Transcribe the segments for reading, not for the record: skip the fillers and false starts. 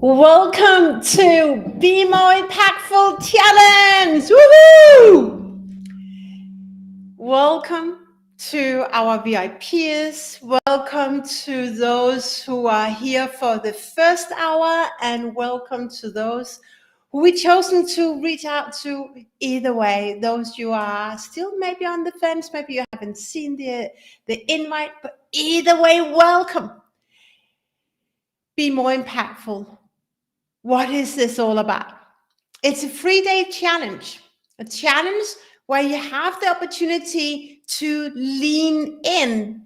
Welcome to Be More Impactful Challenge! Woohoo! Welcome to our VIPs. Welcome to those who are here for the first hour, and welcome to those who we chosen to reach out to either way. Those you are still maybe on the fence, maybe you haven't seen the invite, but either way, welcome. Be more impactful. What is this all about? It's a 3-day challenge, a challenge where you have the opportunity to lean in,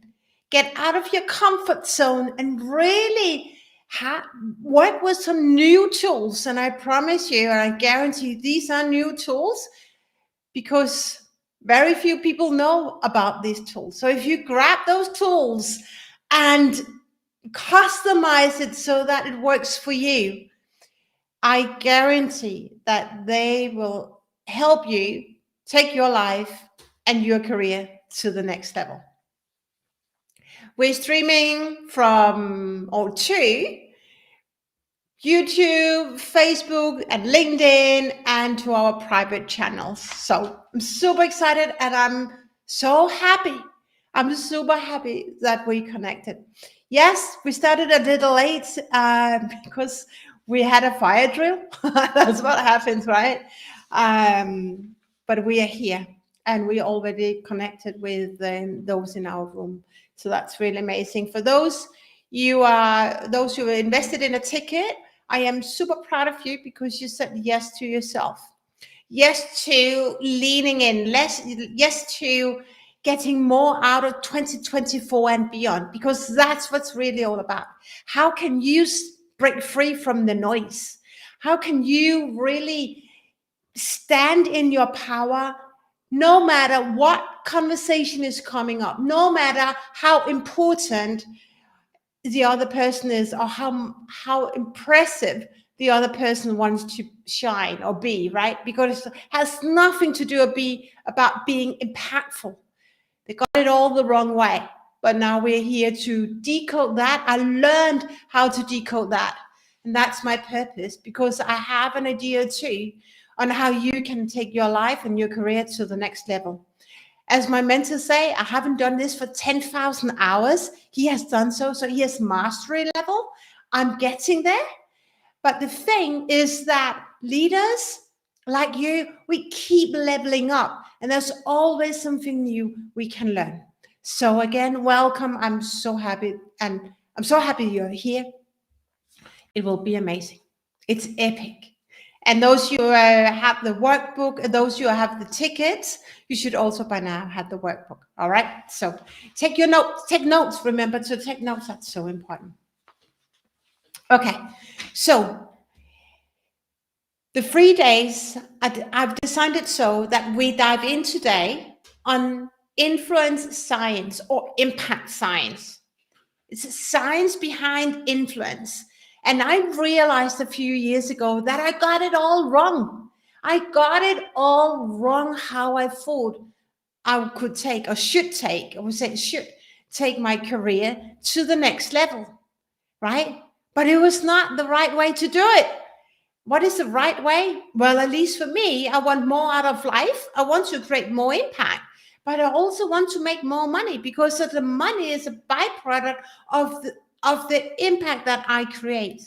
get out of your comfort zone, and really work with some new tools. And I promise you, and I guarantee these are new tools because very few people know about these tools. So if you grab those tools and customize it so that it works for you, I guarantee that they will help you take your life and your career to the next level. We're streaming from or to YouTube, Facebook, and LinkedIn, and to our private channels. So I'm super excited and I'm so happy. I'm super happy that we connected. Yes, we started a little late because we had a fire drill. That's what happens, right? But we are here and we already connected with those in our room. So that's really amazing. For those who are invested in a ticket, I am super proud of you because you said yes to yourself. Yes to leaning in, yes to getting more out of 2024 and beyond, because that's what's really all about. How can you break free from the noise? How can you really stand in your power no matter what conversation is coming up, no matter how important the other person is or how impressive the other person wants to shine or be, right? Because it has nothing to do about being impactful. They got it all the wrong way. But now we're here to decode that. I learned how to decode that. And that's my purpose, because I have an idea too on how you can take your life and your career to the next level. As my mentor say, I haven't done this for 10,000 hours. He has done so he has mastery level. I'm getting there. But the thing is that leaders like you, we keep leveling up, and there's always something new we can learn. So again, welcome. I'm so happy you're here. It will be amazing. It's epic. And those who have the workbook, those who have the tickets, you should also by now have the workbook. All right. So take notes. Remember to take notes. That's so important. Okay. So the 3 days, I've designed it so that we dive in today on influence science or impact science. It's science behind influence. And I realized a few years ago that I got it all wrong. I got it all wrong how I thought I could take or should take, I would say should take my career to the next level, right? But it was not the right way to do it. What is the right way? Well, at least for me, I want more out of life. I want to create more impact, but I also want to make more money, because the money is a byproduct of the impact that I create.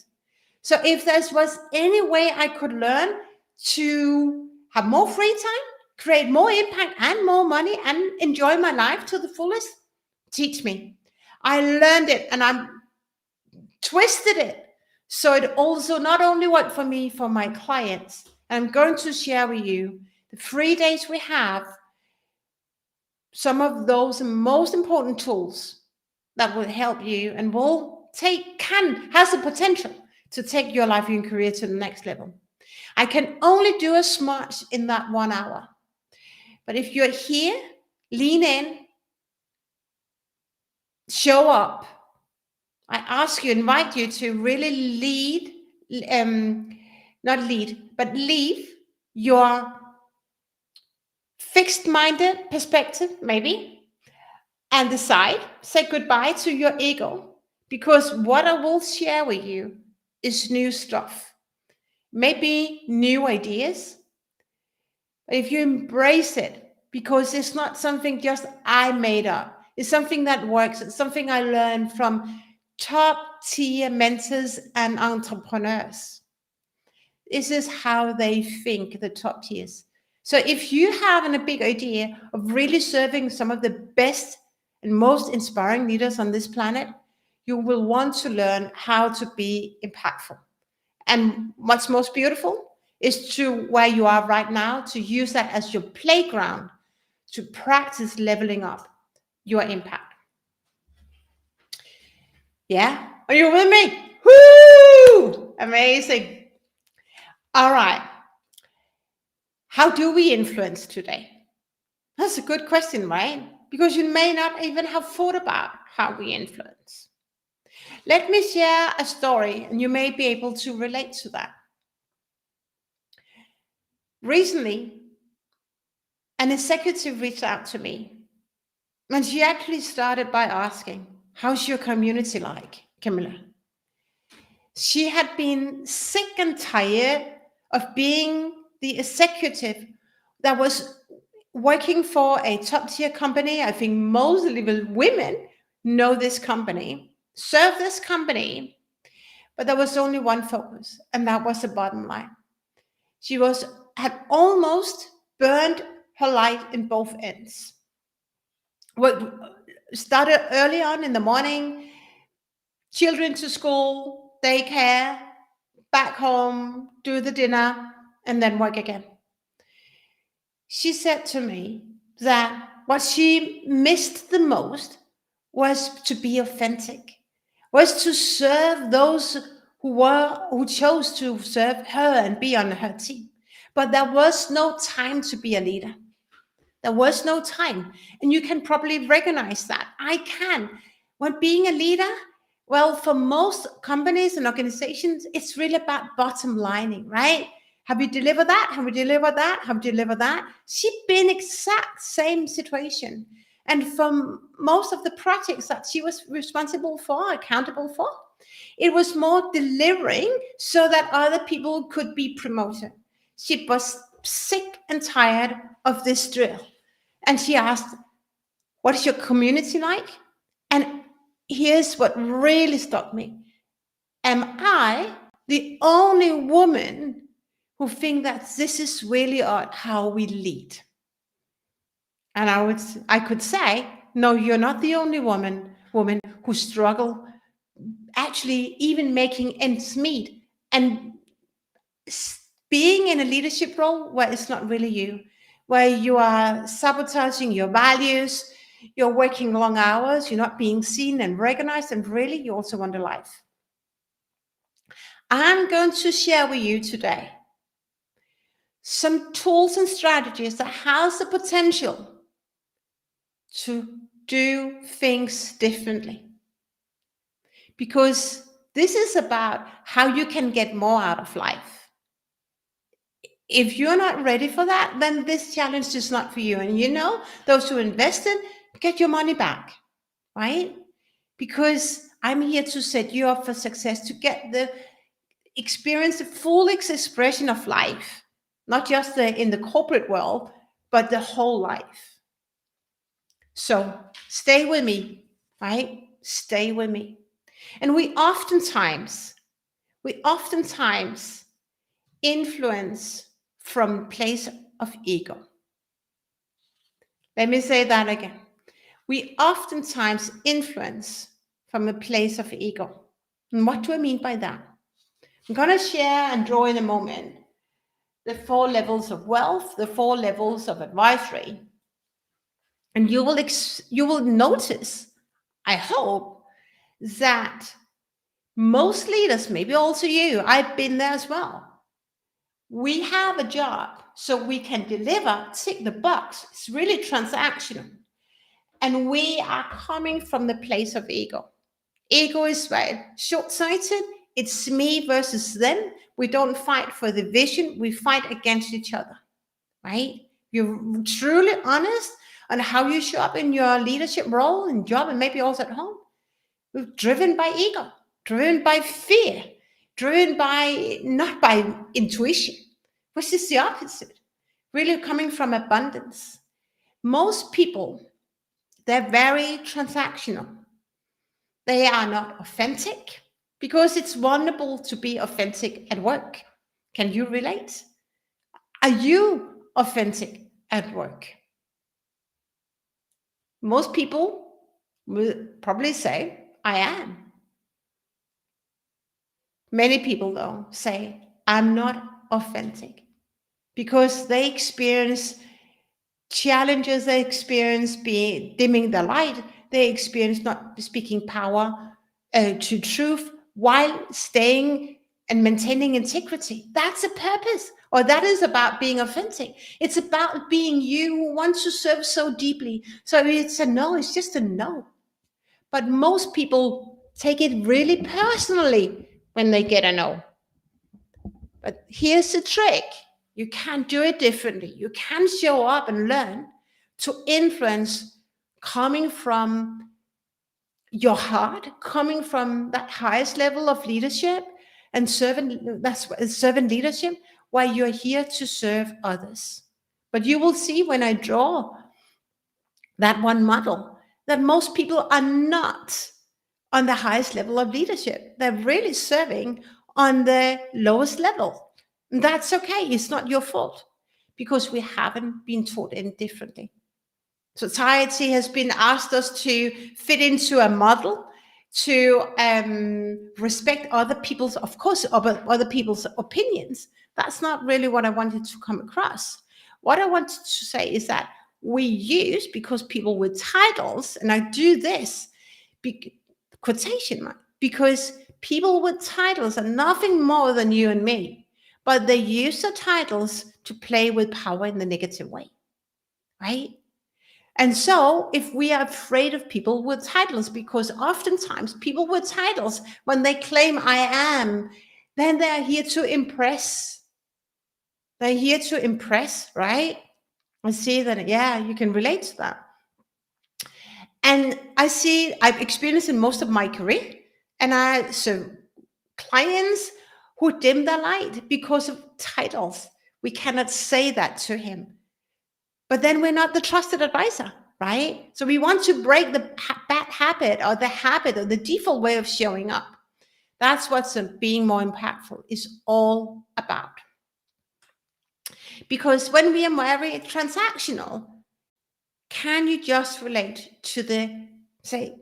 So if there was any way I could learn to have more free time, create more impact and more money and enjoy my life to the fullest, teach me. I learned it and I'm twisted it. So it also not only worked for me, for my clients. I'm going to share with you the 3 days we have some of those most important tools that will help you and has the potential to take your life and career to the next level. I can only do as much in that 1 hour. But if you're here, lean in, show up. I invite you to really leave your fixed-minded perspective, maybe, and say goodbye to your ego. Because what I will share with you is new stuff, maybe new ideas. But if you embrace it, because it's not something just I made up, it's something that works. It's something I learned from top tier mentors and entrepreneurs. This is how they think, the top tiers. So if you have a big idea of really serving some of the best and most inspiring leaders on this planet, you will want to learn how to be impactful. And what's most beautiful is to where you are right now, to use that as your playground to practice leveling up your impact. Yeah? Are you with me? Woo! Amazing. All right. How do we influence today? That's a good question, right? Because you may not even have thought about how we influence. Let me share a story, and you may be able to relate to that. Recently, an executive reached out to me, and she actually started by asking, how's your community like, Camilla? She had been sick and tired of being the executive that was working for a top tier company. I think mostly women know this company, serve this company, but there was only one focus, and that was the bottom line. She had almost burned her light in both ends. What started early on in the morning, children to school, daycare, back home, do the dinner, and then work again. She said to me that what she missed the most was to be authentic, was to serve those who chose to serve her and be on her team. But there was no time to be a leader. There was no time. And you can probably recognize that. I can. When being a leader, well, for most companies and organizations, it's really about bottom lining, right? Have we delivered that? Have we delivered that? Have we delivered that? She'd been exact same situation. And from most of the projects that she was responsible for, accountable for, it was more delivering so that other people could be promoted. She was sick and tired of this drill. And she asked, what is your community like? And here's what really stopped me. Am I the only woman who think that this is really how we lead? And I could say, no, you're not the only woman who struggle actually even making ends meet and being in a leadership role where it's not really you, where you are sabotaging your values, you're working long hours, you're not being seen and recognized, and really you also want a life. I'm going to share with you today some tools and strategies that has the potential to do things differently. Because this is about how you can get more out of life. If you're not ready for that, then this challenge is not for you. And those who invested, get your money back, right? Because I'm here to set you up for success, to get the experience, the full expression of life, not just in the corporate world, but the whole life. So stay with me, right? Stay with me. And we oftentimes influence from place of ego. Let me say that again. We oftentimes influence from a place of ego. And what do I mean by that? I'm going to share and draw in a moment the 4 levels of wealth, the 4 levels of advisory. And you will notice, I hope, that most leaders, maybe also you, I've been there as well. We have a job so we can deliver, tick the box. It's really transactional. And we are coming from the place of ego. Ego is right, short-sighted. It's me versus them. We don't fight for the vision. We fight against each other, right? You're truly honest on how you show up in your leadership role and job, and maybe also at home. We're driven by ego, driven by fear. driven by, not by intuition, which is the opposite, really coming from abundance. Most people, they're very transactional. They are not authentic because it's vulnerable to be authentic at work. Can you relate? Are you authentic at work? Most people will probably say, I am. Many people, though, say, I'm not authentic because they experience challenges, they experience being dimming the light, they experience not speaking power to truth while staying and maintaining integrity. That's a purpose, or that is about being authentic. It's about being you who wants to serve so deeply. So it's a no, it's just a no. But most people take it really personally when they get a no. But here's the trick. You can do it differently. You can show up and learn to influence coming from your heart, coming from that highest level of leadership and servant leadership, where you're here to serve others. But you will see when I draw that one model that most people are not on the highest level of leadership. They're really serving on the lowest level. And that's okay. It's not your fault because we haven't been taught any differently. Society has been asked us to fit into a model, to respect other people's, of course, other people's opinions. That's not really what I wanted to come across. What I wanted to say is that we use, because people with titles, and I do this, quotation mark, because people with titles are nothing more than you and me, but they use the titles to play with power in the negative way, right? And so if we are afraid of people with titles, because oftentimes people with titles, when they claim I am, then they're here to impress. They're here to impress, right? I see that, yeah, you can relate to that. And I've experienced in most of my career, and so clients who dim their light because of titles. We cannot say that to him. But then we're not the trusted advisor, right? So we want to break the bad habit or the default way of showing up. That's what being more impactful is all about. Because when we are very transactional, can you just relate to the, say,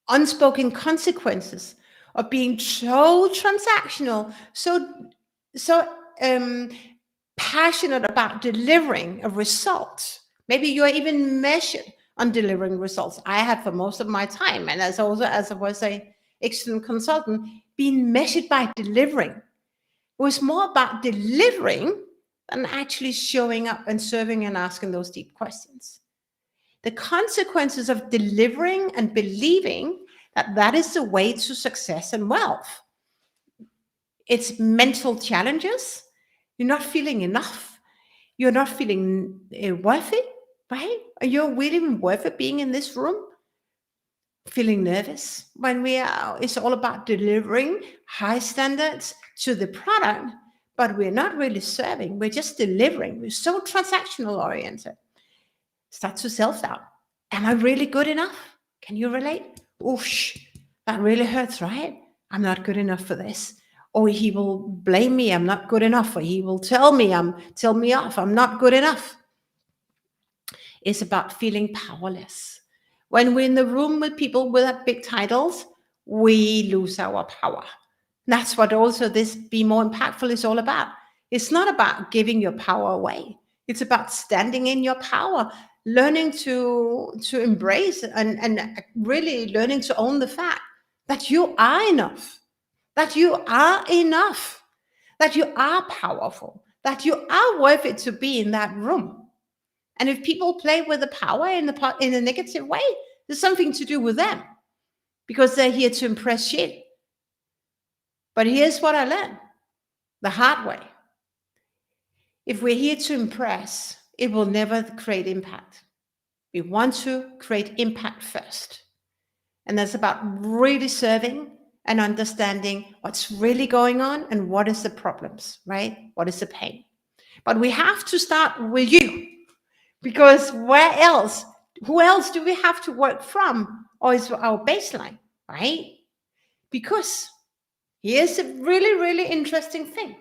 unspoken consequences of being so transactional, so passionate about delivering a result? Maybe you are even measured on delivering results. I have for most of my time, and as I was a excellent consultant, being measured by delivering. It was more about delivering than actually showing up and serving and asking those deep questions. The consequences of delivering and believing that is the way to success and wealth. It's mental challenges. You're not feeling enough. You're not feeling worthy, right? Are you really worth it being in this room? Feeling nervous when it's all about delivering high standards to the product, but we're not really serving. We're just delivering. We're so transactional oriented. Start to self-doubt. Am I really good enough? Can you relate? Oosh, that really hurts, right? I'm not good enough for this. Or he will blame me, I'm not good enough. Or he will tell me off, I'm not good enough. It's about feeling powerless. When we're in the room with people with big titles, we lose our power. That's what also this Be More Impactful is all about. It's not about giving your power away. It's about standing in your power, learning to embrace and really learning to own the fact that you are enough, that you are enough, that you are powerful, that you are worth it to be in that room. And if people play with the power in a negative way, there's something to do with them because they're here to impress you. But here's what I learned the hard way. If we're here to impress, it will never create impact. We want to create impact first. And that's about really serving and understanding what's really going on and what is the problems, right? What is the pain? But we have to start with you, because where else? Who else do we have to work from? Or is our baseline, right? Because here's a really, really interesting thing.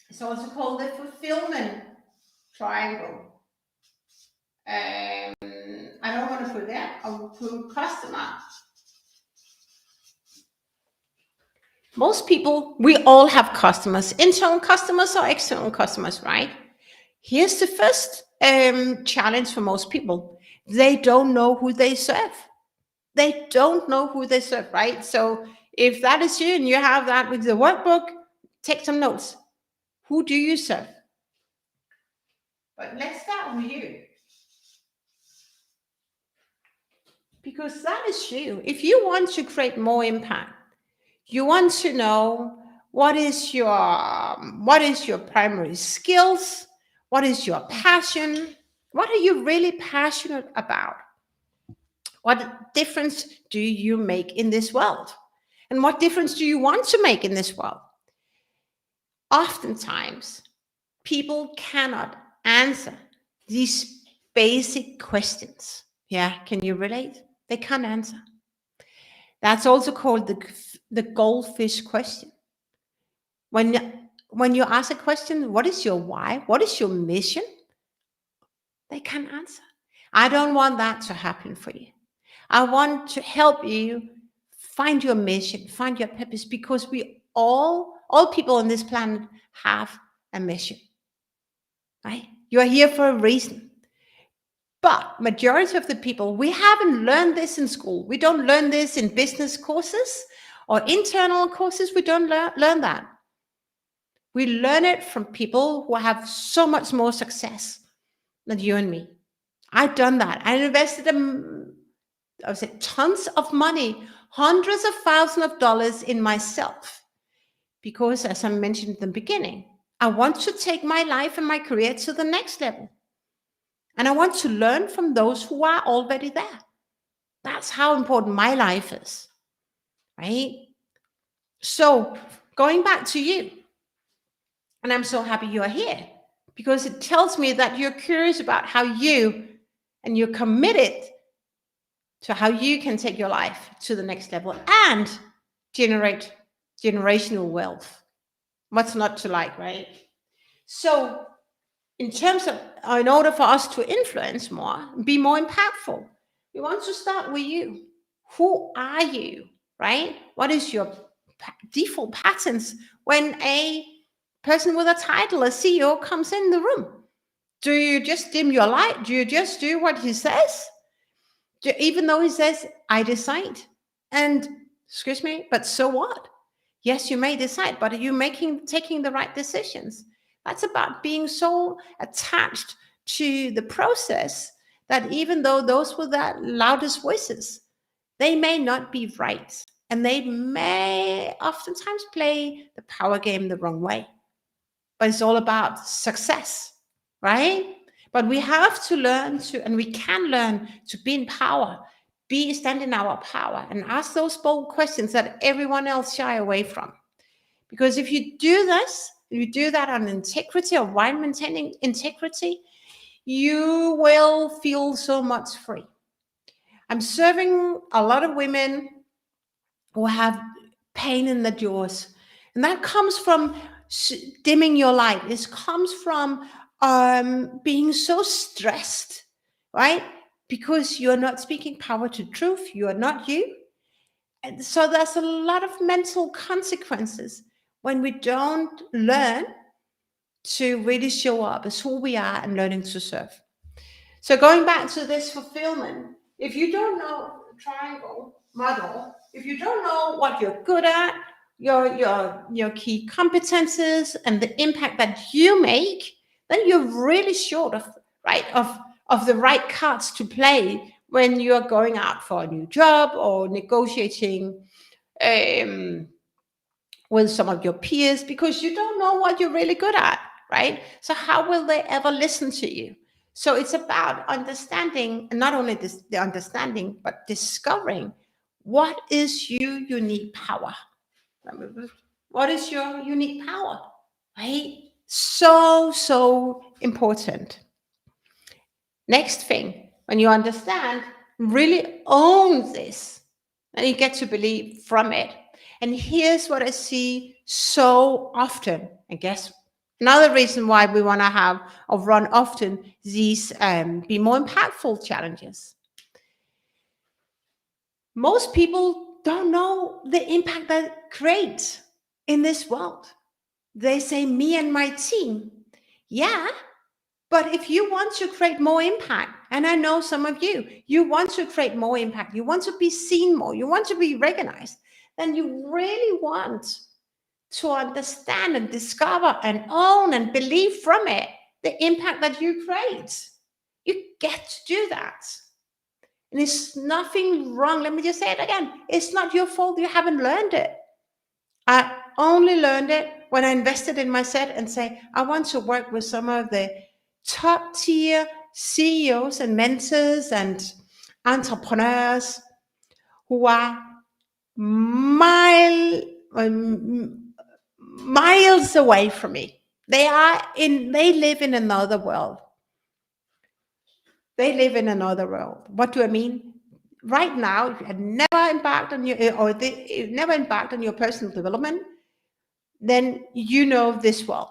It's also called the fulfillment triangle. I don't want to put that. I will put customer. Most people, we all have customers, internal customers or external customers, right? Here's the first challenge for most people. They don't know who they serve. They don't know who they serve, right? So if that is you and you have that with the workbook, take some notes. Who do you serve? But let's start with you. Because that is you. If you want to create more impact, you want to know what is your primary skills, what is your passion, what are you really passionate about? What difference do you make in this world? And what difference do you want to make in this world? Oftentimes, people cannot answer these basic questions. Yeah, can you relate? They can't answer. That's also called the goldfish question. When you ask a question, what is your why? What is your mission? They can't answer. I don't want that to happen for you. I want to help you find your mission, find your purpose, because we all people on this planet have a mission, right? You are here for a reason. But majority of the people, we haven't learned this in school. We don't learn this in business courses or internal courses. We don't learn that. We learn it from people who have so much more success than you and me. I've done that. I invested tons of money, hundreds of thousands of dollars in myself. Because as I mentioned in the beginning, I want to take my life and my career to the next level. And I want to learn from those who are already there. That's how important my life is, right? So going back to you, and I'm so happy you are here, because it tells me that you're curious about how you, and you're committed to how you can take your life to the next level and generate generational wealth. What's not to like, right? So in order for us to influence more, be more impactful, we want to start with you. Who are you, right? What is your default patterns when a person with a title, a CEO, comes in the room? Do you just dim your light? Do you just do what he says? Even though he says, I decide. And excuse me, but so what? Yes, you may decide, but are you taking the right decisions? That's about being so attached to the process that even though those with the loudest voices, they may not be right. And they may oftentimes play the power game the wrong way. But it's all about success, right? But we have to learn to, and we can learn to be in power, stand in our power, and ask those bold questions that everyone else shy away from. Because if you do this, you do that on integrity or while maintaining integrity, you will feel so much free. I'm serving a lot of women who have pain in the jaws, and that comes from dimming your light. This comes from being so stressed, right? Because you're not speaking power to truth. You are not you. And so there's a lot of mental consequences when we don't learn to really show up as who we are and learning to serve. So going back to this fulfillment, if you don't know triangle model, if you don't know what you're good at, your key competences and the impact that you make, then you're really short of the right cards to play when you're going out for a new job or negotiating with some of your peers, because you don't know what you're really good at, right? So how will they ever listen to you? So it's about understanding, and not only the understanding, but discovering What is your unique power? What is your unique power? Right? So important. Next thing, when you understand, really own this, and you get to believe from it. And here's what I see so often. I guess another reason why we want to have or run often these be more impactful challenges. Most people don't know the impact that creates in this world. They say me and my team. Yeah, but if you want to create more impact, and I know some of you want to create more impact, you want to be seen more, you want to be recognized, then you really want to understand and discover and own and believe from it the impact that you create. You get to do that. And it's nothing wrong. Let me just say it again. It's not your fault you haven't learned it. I only learned it when I invested in myself and say, I want to work with some of the top tier CEOs and mentors and entrepreneurs who are miles away from me. They live in another world. They live in another world. What do I mean? Right now, if you had never embarked on never embarked on your personal development, then you know this world.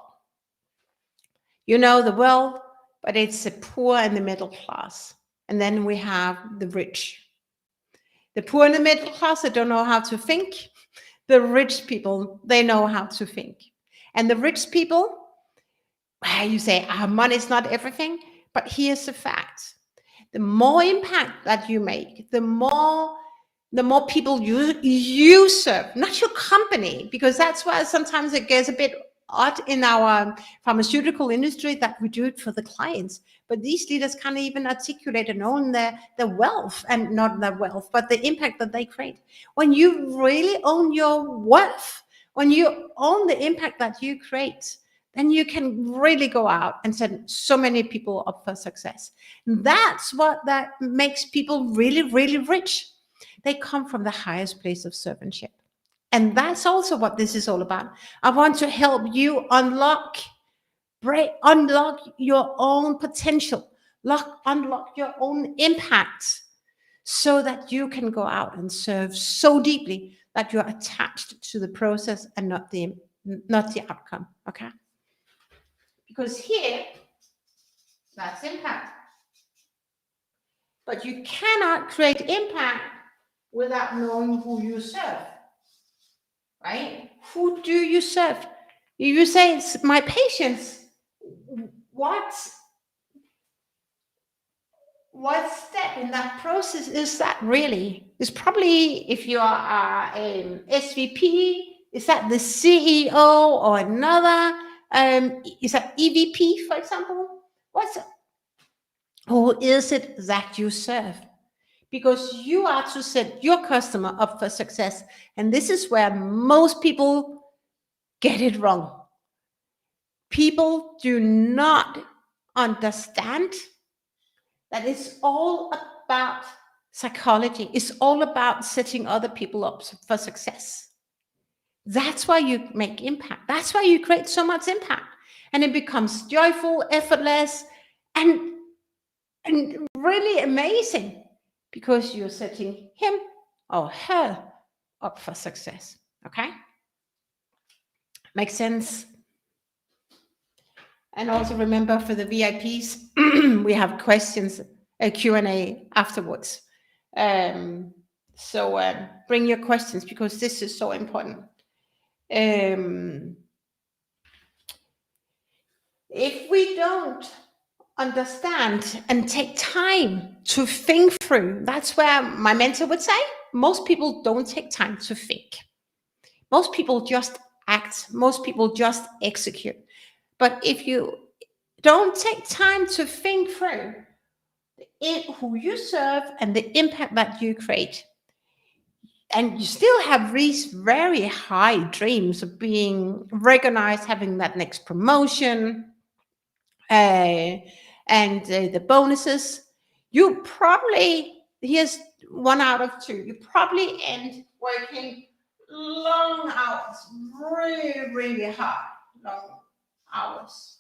You know the world, but it's the poor and the middle class. And then we have the rich. The poor and the middle class, they don't know how to think. The rich people, they know how to think. And the rich people, you say, money is not everything. But here's the fact. The more impact that you make, the more people you serve, not your company, because that's why sometimes it gets a bit odd in our pharmaceutical industry that we do it for the clients. But these leaders can't even articulate and own their wealth, and not their wealth, but the impact that they create. When you really own your worth, when you own the impact that you create, then you can really go out and set so many people up for success. And that's what that makes people really, really rich. They come from the highest place of servantship. And that's also what this is all about. I want to help you unlock your own potential, unlock your own impact, so that you can go out and serve so deeply that you're attached to the process and not the outcome. Okay? Because here, that's impact. But you cannot create impact without knowing who you serve. Right? Who do you serve? You say it's my patients. What step in that process is that really? It's probably, if you are an SVP, is that the CEO or another? Is that EVP, for example? Who is it that you serve? Because you are to set your customer up for success. And this is where most people get it wrong. People do not understand that it's all about psychology. It's all about setting other people up for success. That's why you make impact. That's why you create so much impact. And it becomes joyful, effortless, and really amazing, because you're setting him or her up for success. Okay? Makes sense? And also remember, for the VIPs, we have questions, a Q&A afterwards. So bring your questions, because this is so important. If we don't understand and take time to think through, that's where my mentor would say, most people don't take time to think. Most people just act. Most people just execute. But if you don't take time to think through who you serve and the impact that you create, and you still have these very high dreams of being recognized, having that next promotion, and the bonuses, you probably, here's 1 out of 2, you probably end working long hours, really, really hard, long hours,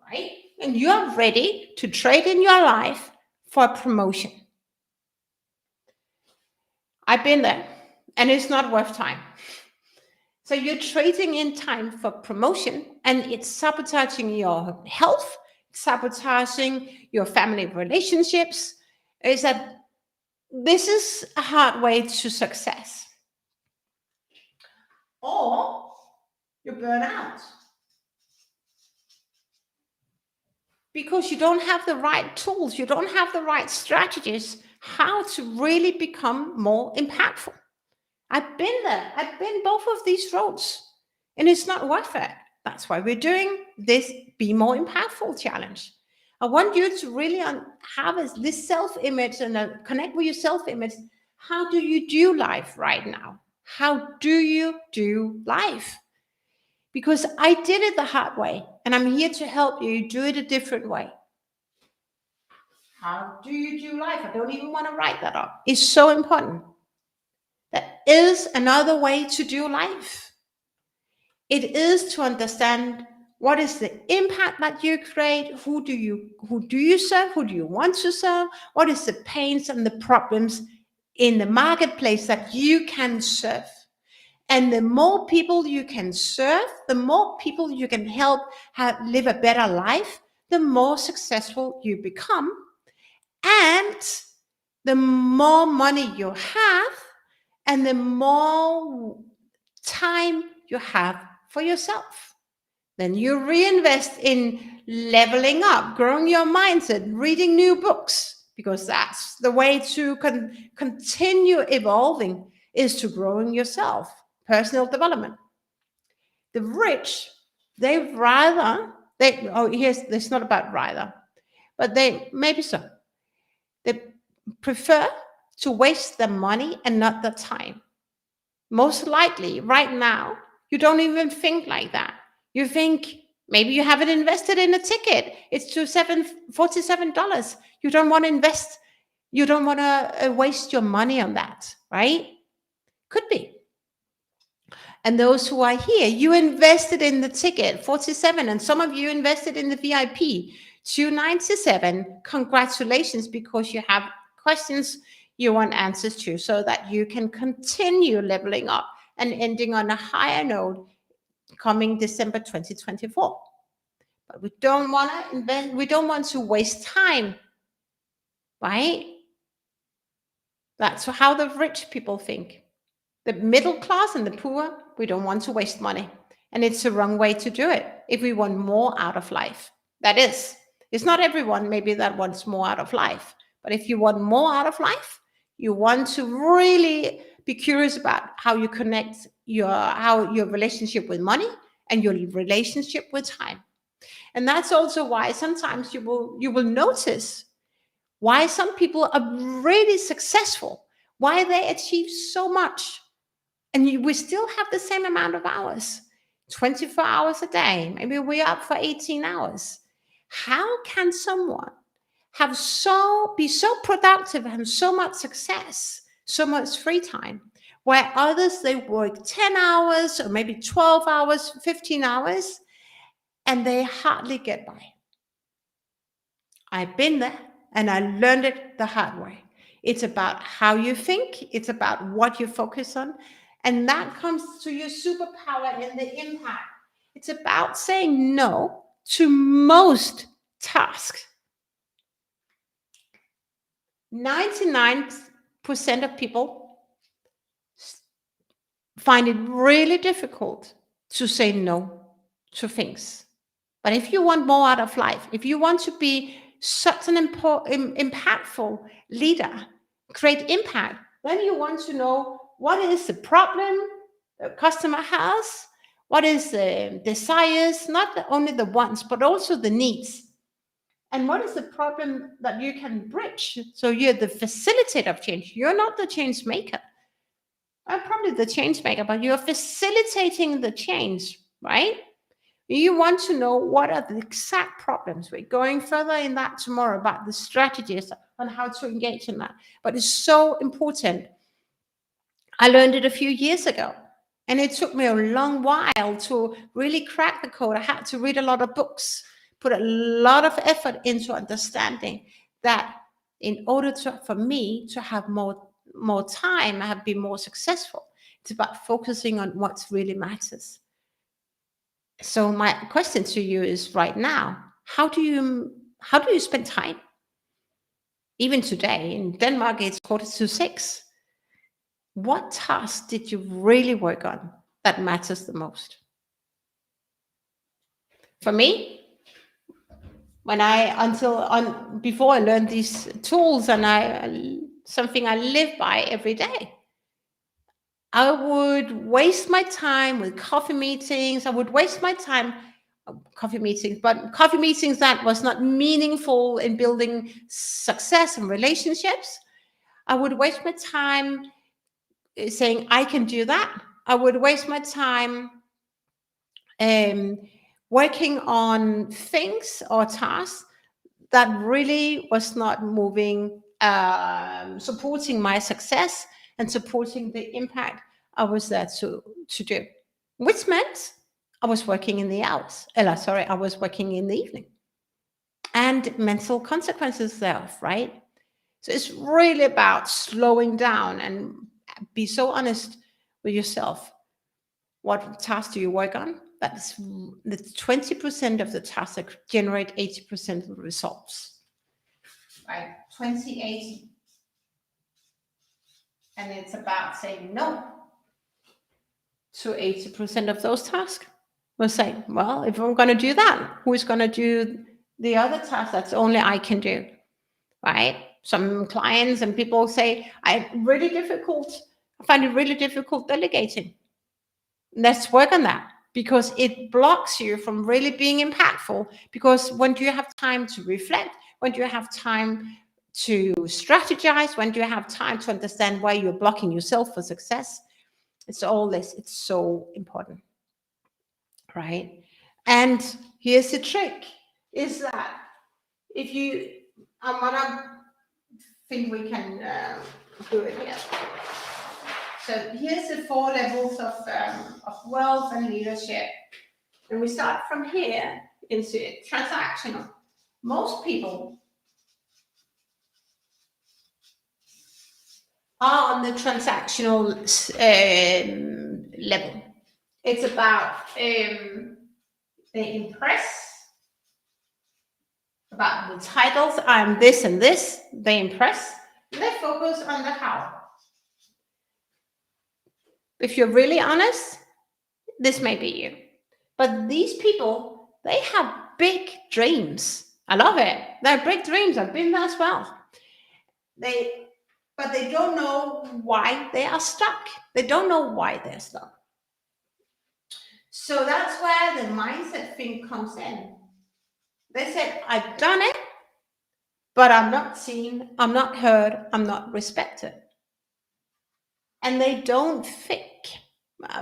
right? And you're ready to trade in your life for a promotion. I've been there, and it's not worth time. So you're trading in time for promotion, and it's sabotaging your health, sabotaging your family relationships. Is that this is a hard way to success. Or you burn out because you don't have the right tools, you don't have the right strategies how to really become more impactful. I've been there. I've been both of these roads, and it's not worth it. That's why we're doing this Be More Impactful challenge. I want you to really have this self-image and connect with your self-image. How do you do life right now? How do you do life? Because I did it the hard way, and I'm here to help you do it a different way. How do you do life? I don't even want to write that up. It's so important. There is another way to do life. It is to understand what is the impact that you create, who do you serve, who do you want to serve, what is the pains and the problems in the marketplace that you can serve. And the more people you can serve, the more people you can help live a better life, the more successful you become. And the more money you have, and the more time you have for yourself. Then you reinvest in leveling up, growing your mindset, reading new books, because that's the way to continue evolving, is to growing yourself, personal development. The rich, it's not about rather, but maybe so. They prefer to waste the money and not the time. Most likely, right now, you don't even think like that. You think maybe you haven't invested in a ticket. It's $47. You don't want to invest. You don't want to waste your money on that, right? Could be. And those who are here, you invested in the ticket, 47, and some of you invested in the VIP, 297. Congratulations, because you have questions you want answers to, so that you can continue leveling up and ending on a higher note coming December 2024. But we don't want to invest, we don't want to waste time, right? That's how the rich people think. The middle class and the poor, we don't want to waste money. And it's the wrong way to do it if we want more out of life. That is, it's not everyone maybe that wants more out of life. But if you want more out of life, you want to really be curious about how you connect your relationship with money and your relationship with time. And that's also why sometimes you will notice why some people are really successful, why they achieve so much. And we still have the same amount of hours, 24 hours a day. Maybe we're up for 18 hours. How can someone be so productive and so much success, so much free time, where others, they work 10 hours or maybe 12 hours, 15 hours, and they hardly get by? I've been there, and I learned it the hard way. It's about how you think. It's about what you focus on. And that comes to your superpower and the impact. It's about saying no to most tasks. 99% of people find it really difficult to say no to things. But if you want more out of life, if you want to be such an impactful leader, create impact, then you want to know what is the problem the customer has, what is the desires, not only the wants, but also the needs. And what is the problem that you can bridge? So you're the facilitator of change. You're not the change maker. I'm probably the change maker, but you're facilitating the change, right? You want to know what are the exact problems. We're going further in that tomorrow about the strategies on how to engage in that. But it's so important. I learned it a few years ago, and it took me a long while to really crack the code. I had to read a lot of books, put a lot of effort into understanding that in order for me to have more time, I have been more successful. It's about focusing on what really matters. So my question to you is right now, how do you spend time? Even today in Denmark, it's 5:45. What task did you really work on that matters the most? For me, before I learned these tools, and something I live by every day, I would waste my time with coffee meetings. I would waste my time coffee meetings, but coffee meetings that was not meaningful in building success and relationships. I would waste my time saying I can do that. I would waste my time um, working on things or tasks that really was not moving, supporting my success and supporting the impact I was there to do, which meant I was working in the hours. I was working in the evening, and mental consequences thereof, right? So it's really about slowing down and be so honest with yourself. What task do you work on? That's 20% of the tasks that generate 80% of the results. Right? 2080. And it's about saying no to 80% of those tasks. We'll say, well, if I'm going to do that, who is going to do the other task that's only I can do? Right? Some clients and people say, I find it really difficult delegating. Let's work on that, because it blocks you from really being impactful. Because when do you have time to reflect? When do you have time to strategize? When do you have time to understand why you're blocking yourself for success? It's all this. It's so important, right? And here's the trick: is that if you, I'm gonna think we can do it here. So here's the 4 levels of wealth and leadership. And we start from here into transactional. Most people are on the transactional level. It's about they impress, about the titles. I'm this and this. They impress. They focus on the how. If you're really honest, this may be you. But these people, they have big dreams. I love it. They're big dreams. I've been there as well. But they don't know why they are stuck. They don't know why they're stuck. So that's where the mindset thing comes in. They said, I've done it, but I'm not seen, I'm not heard, I'm not respected. And they don't think.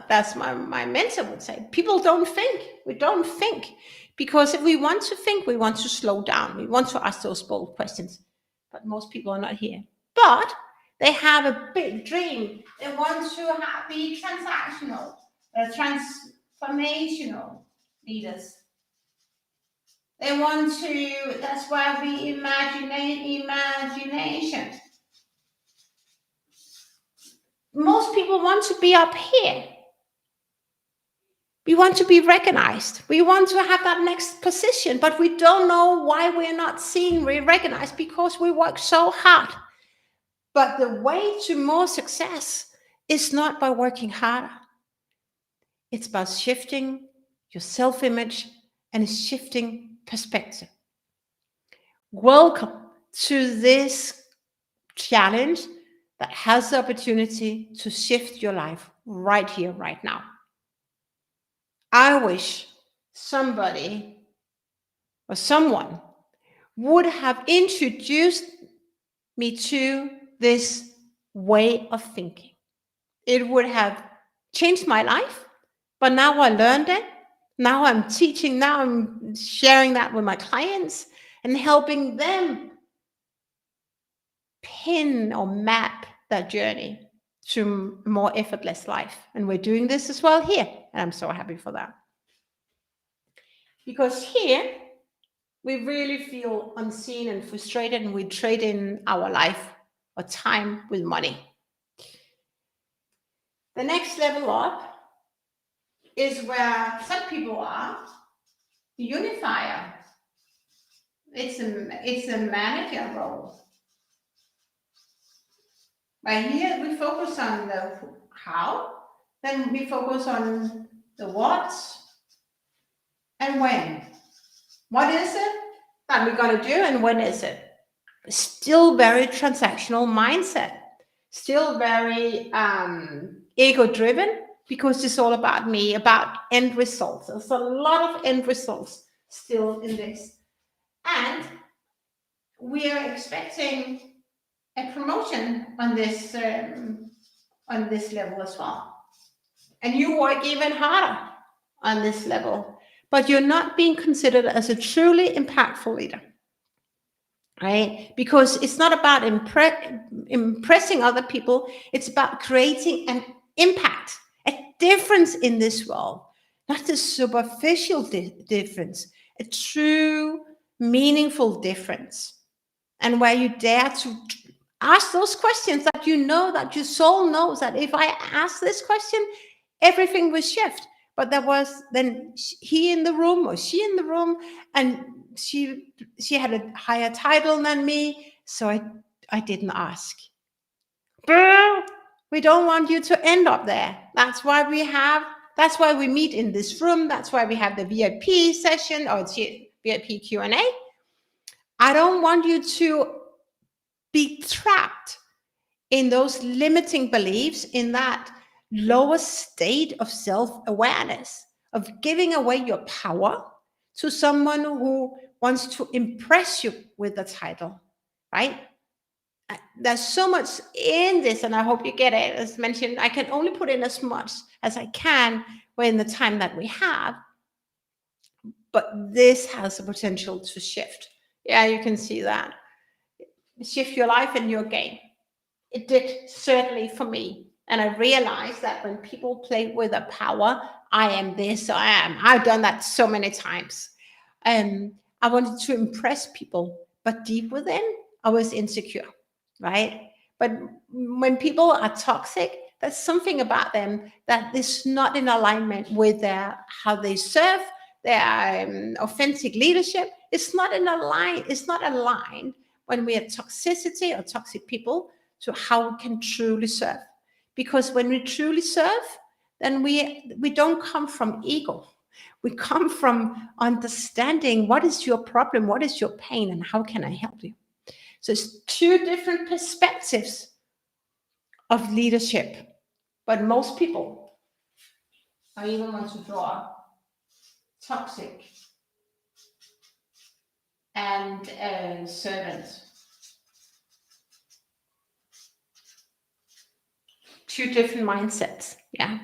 That's my mentor would say. People don't think. We don't think. Because if we want to think, we want to slow down. We want to ask those bold questions. But most people are not here. But they have a big dream. They want to be transactional, transformational leaders. They want to, that's why we imagination. Most people want to be up here. We want to be recognized. We want to have that next position, but we don't know why we're not seen, we're recognized, because we work so hard. But the way to more success is not by working harder. It's about shifting your self-image and shifting perspective. Welcome to this challenge that has the opportunity to shift your life right here, right now. I wish somebody or someone would have introduced me to this way of thinking. It would have changed my life, but now I learned it. Now I'm teaching, now I'm sharing that with my clients and helping them pin or map that journey to a more effortless life. And we're doing this as well here. And I'm so happy for that. Because here we really feel unseen and frustrated, and we trade in our life or time with money. The next level up is where some people are the unifier. It's a manager role. Right here we focus on the how, then we focus on the what and when. What is it that we're going to do and when is it? Still very transactional mindset, still very ego driven, because it's all about me, about end results. There's a lot of end results still in this. And we are expecting a promotion on this level as well. And you work even harder on this level, but you're not being considered as a truly impactful leader. Right? Because it's not about impressing other people, it's about creating an impact, a difference in this world, not a superficial difference, a true, meaningful difference. And where you dare to ask those questions that you know, that your soul knows that if I ask this question, everything will shift. But there was then he in the room or she in the room, and she had a higher title than me, so I didn't ask. We don't want you to end up there. That's why we meet in this room. That's why we have the VIP session or VIP Q&A. I don't want you to be trapped in those limiting beliefs, in that lower state of self-awareness, of giving away your power to someone who wants to impress you with the title, right? There's so much in this, and I hope you get it. As mentioned, I can only put in as much as I can within the time that we have, but this has the potential to shift. Yeah, you can see that. Shift your life and your game. It did, certainly for me. And I realized that when people play with a power, I am this, I am. I've done that so many times. I wanted to impress people, but deep within, I was insecure, right? But when people are toxic, there's something about them that is not in alignment with how they serve, their authentic leadership. It's not aligned when we have toxicity or toxic people to how we can truly serve. Because when we truly serve, then we don't come from ego. We come from understanding what is your problem, what is your pain, and how can I help you? So it's two different perspectives of leadership. But most people, I even want to draw toxic and servant. Two different mindsets, yeah.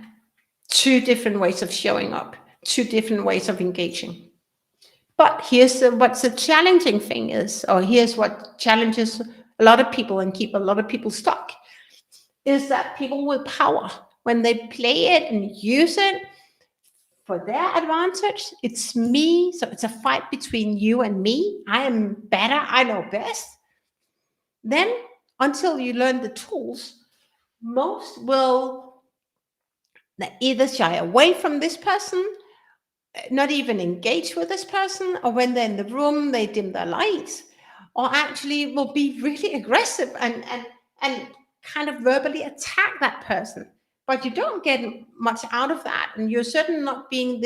Two different ways of showing up, two different ways of engaging. But here's what's the challenging thing is, or here's what challenges a lot of people and keep a lot of people stuck, is that people with power, when they play it and use it for their advantage, it's me. So it's a fight between you and me. I am better, I know best. Then, until you learn the tools, most will either shy away from this person, not even engage with this person, or when they're in the room, they dim their lights, or actually will be really aggressive and kind of verbally attack that person. But you don't get much out of that, and you're certainly not being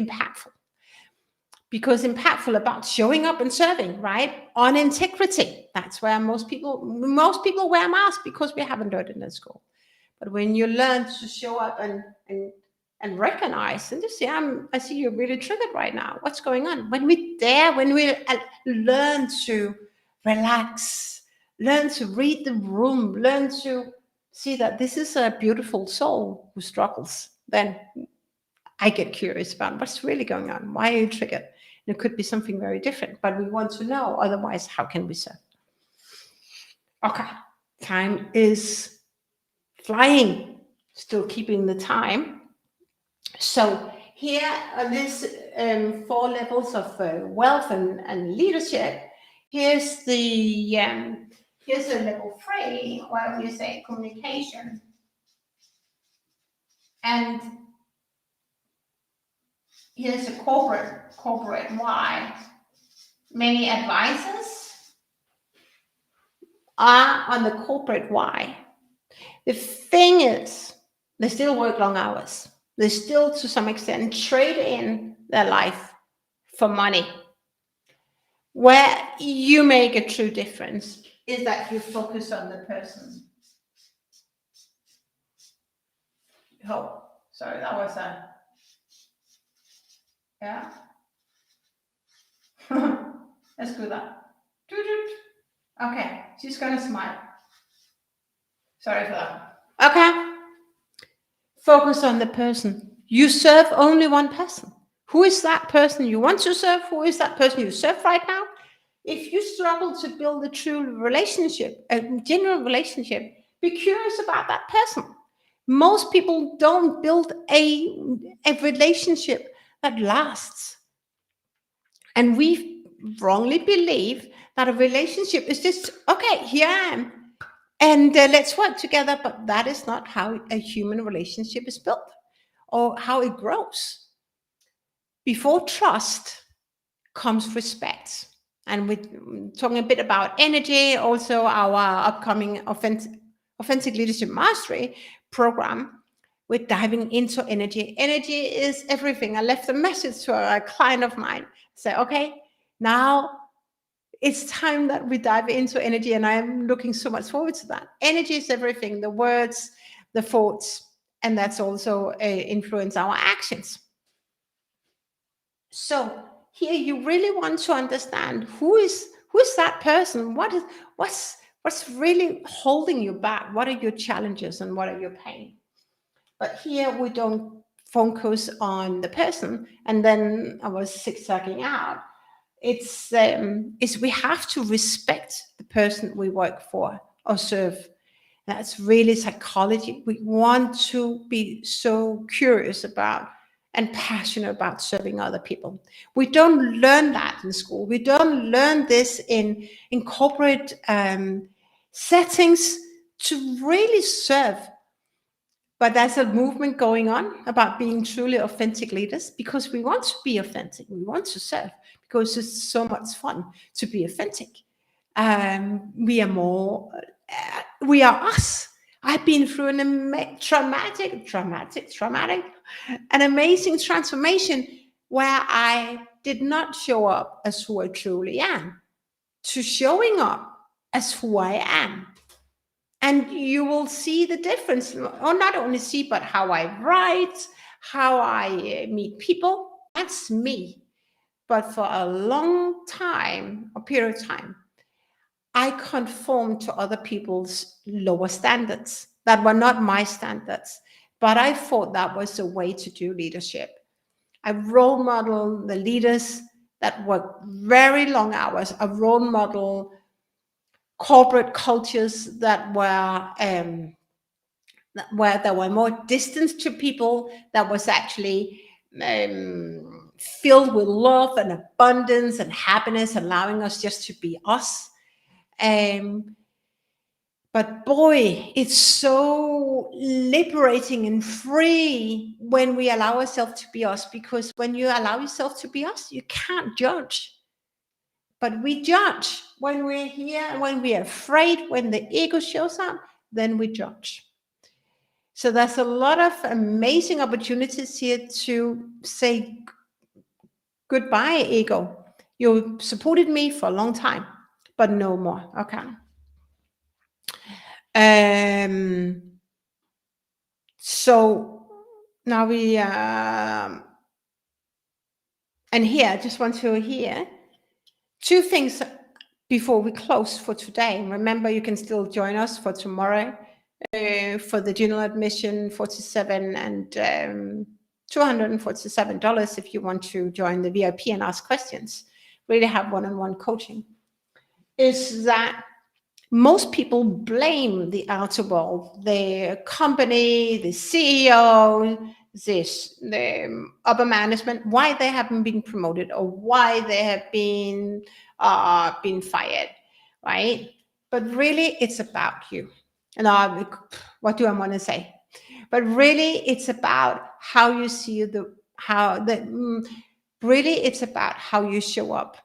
impactful. Because impactful about showing up and serving, right? On integrity. That's where most people wear masks because we haven't learned it in school. But when you learn to show up and recognize, and just say, I see you're really triggered right now. What's going on? When we learn to relax, learn to read the room, learn to see that this is a beautiful soul who struggles, then I get curious about what's really going on. Why are you triggered? And it could be something very different, but we want to know. Otherwise, how can we serve? Okay, time is flying. Still keeping the time. So here are these 4 levels of wealth and leadership. Here's the here's a level 3 where we say communication, and here's a corporate Y. Many advisors are on the corporate Y. The thing is, they still work long hours. They still, to some extent, trade in their life for money. Where you make a true difference is that you focus on the person. Oh, sorry, that was a, yeah. Let's do that. Okay, she's gonna smile. Sorry for that. Okay. Focus on the person. You serve only one person. Who is that person you want to serve? Who is that person you serve right now? If you struggle to build a true relationship, a genuine relationship, be curious about that person. Most people don't build a relationship that lasts. And we wrongly believe that a relationship is just, okay, here I am, and let's work together. But that is not how a human relationship is built or how it grows. Before trust comes respect. And we're talking a bit about energy, also our upcoming Authentic Leadership Mastery program. We're diving into energy. Energy is everything. I left a message to a client of mine. Say, okay, now it's time that we dive into energy, and I'm looking so much forward to that. Energy is everything, the words, the thoughts, and that's also influence our actions. So here you really want to understand who is that person? What's really holding you back? What are your challenges and what are your pain? But here we don't focus on the person, and then I was zigzagging out. It's we have to respect the person we work for or serve. That's really psychology. We want to be so curious about and passionate about serving other people. We don't learn that in school. We don't learn this in corporate settings to really serve. But there's a movement going on about being truly authentic leaders, because we want to be authentic. We want to serve because it's so much fun to be authentic. We are more, we are us. I've been through an traumatic, an amazing transformation where I did not show up as who I truly am, to showing up as who I am. And you will see the difference, or not only see, but how I write, how I meet people. That's me. But for a long time, a period of time, I conformed to other people's lower standards that were not my standards. But I thought that was the way to do leadership. I role model the leaders that work very long hours. I role model corporate cultures that were where there were more distance to people, that was actually filled with love and abundance and happiness, allowing us just to be us. But boy, it's so liberating and free when we allow ourselves to be us, because when you allow yourself to be us, you can't judge. But we judge when we're here, when we're afraid, when the ego shows up, then we judge. So there's a lot of amazing opportunities here to say goodbye, ego. You supported me for a long time, but no more. Okay. So now we and here I just want to hear two things before we close for today. Remember, you can still join us for tomorrow for the general admission 47 and $247 if you want to join the VIP and ask questions, really have one-on-one coaching, is that most people blame the outer world, the company, the CEO, the upper management, why they haven't been promoted or why they have been fired, right? But really, it's about you. And what do I want to say? But really, it's about how you see really, it's about how you show up.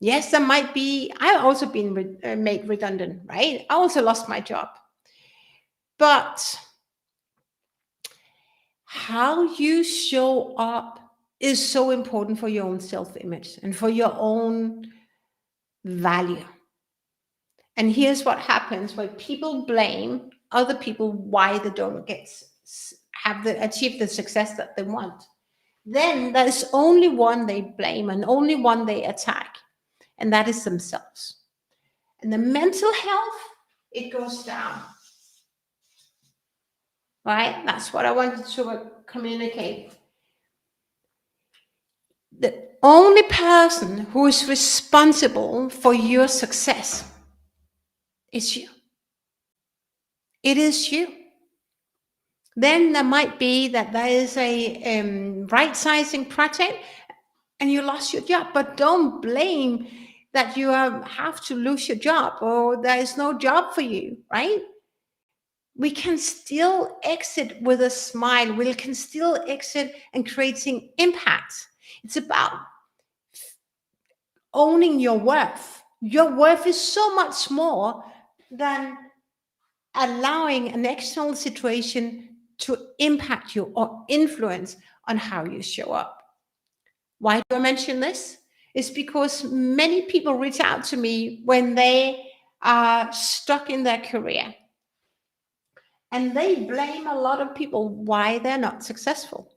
Yes, there might be, I've also been made redundant, right? I also lost my job. But how you show up is so important for your own self-image and for your own value. And here's what happens when people blame other people why they don't achieve the success that they want. Then there's only one they blame and only one they attack, and that is themselves. And the mental health, it goes down. Right? That's what I wanted to communicate. The only person who is responsible for your success is you. It is you. Then there might be that there is a right sizing project and you lost your job, but don't blame that you have to lose your job or there is no job for you, right? We can still exit with a smile. We can still exit and creating impact. It's about owning your worth. Your worth is so much more than allowing an external situation to impact you or influence on how you show up. Why do I mention this? It's because many people reach out to me when they are stuck in their career. And they blame a lot of people why they're not successful.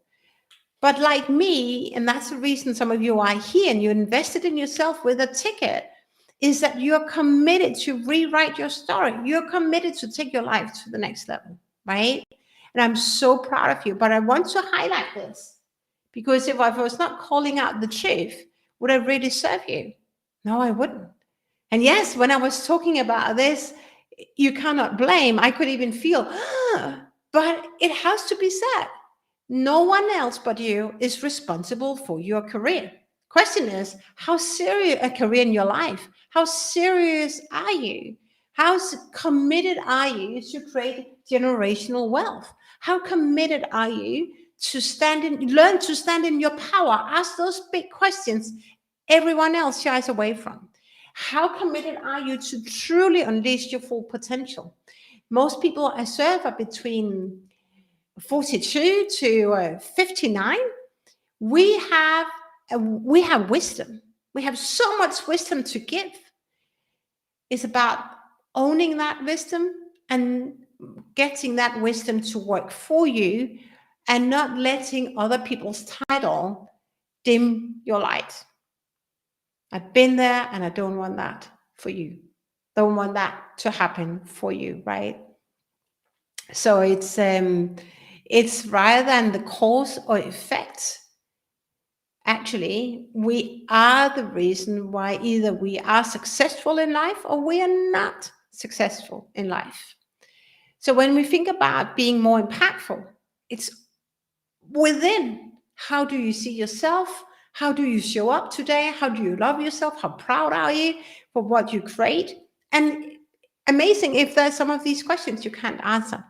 But like me, and that's the reason some of you are here and you invested in yourself with a ticket, is that you're committed to rewrite your story. You're committed to take your life to the next level, right? And I'm so proud of you. But I want to highlight this because if I was not calling out the truth, would I really serve you? No, I wouldn't. And yes, when I was talking about this, you cannot blame. I could even feel, but it has to be said. No one else but you is responsible for your career. Question is, how serious a career in your life? How serious are you? How committed are you to create generational wealth? How committed are you to learn to stand in your power? Ask those big questions everyone else shies away from. How committed are you to truly unleash your full potential? Most people I serve are between 42 to 59. We have wisdom. We have so much wisdom to give. It's about owning that wisdom and getting that wisdom to work for you and not letting other people's title dim your light. I've been there and I don't want that for you. Don't want that to happen for you, right? So it's rather than the cause or effect. Actually, we are the reason why either we are successful in life or we are not successful in life. So when we think about being more impactful, it's within. How do you see yourself? How do you show up today? How do you love yourself? How proud are you for what you create? And amazing if there's some of these questions you can't answer.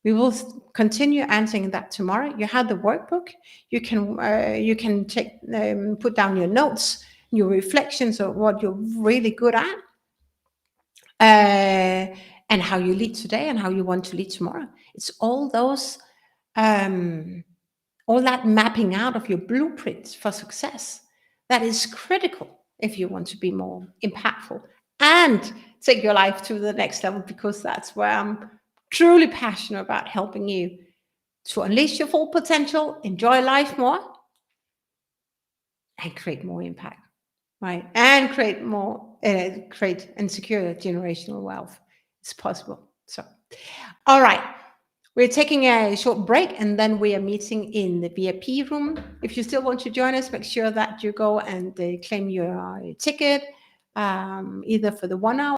We will continue answering that tomorrow. You have the workbook. You can take put down your notes, your reflections of what you're really good at, and how you lead today and how you want to lead tomorrow. It's all those, all that mapping out of your blueprints for success that is critical if you want to be more impactful and take your life to the next level, because that's where I'm truly passionate about helping you to unleash your full potential, enjoy life more, and create more impact, right? And create and secure generational wealth. It's possible. So, all right. We're taking a short break and then we are meeting in the VIP room. If you still want to join us, make sure that you go and claim your ticket, either for the 1 hour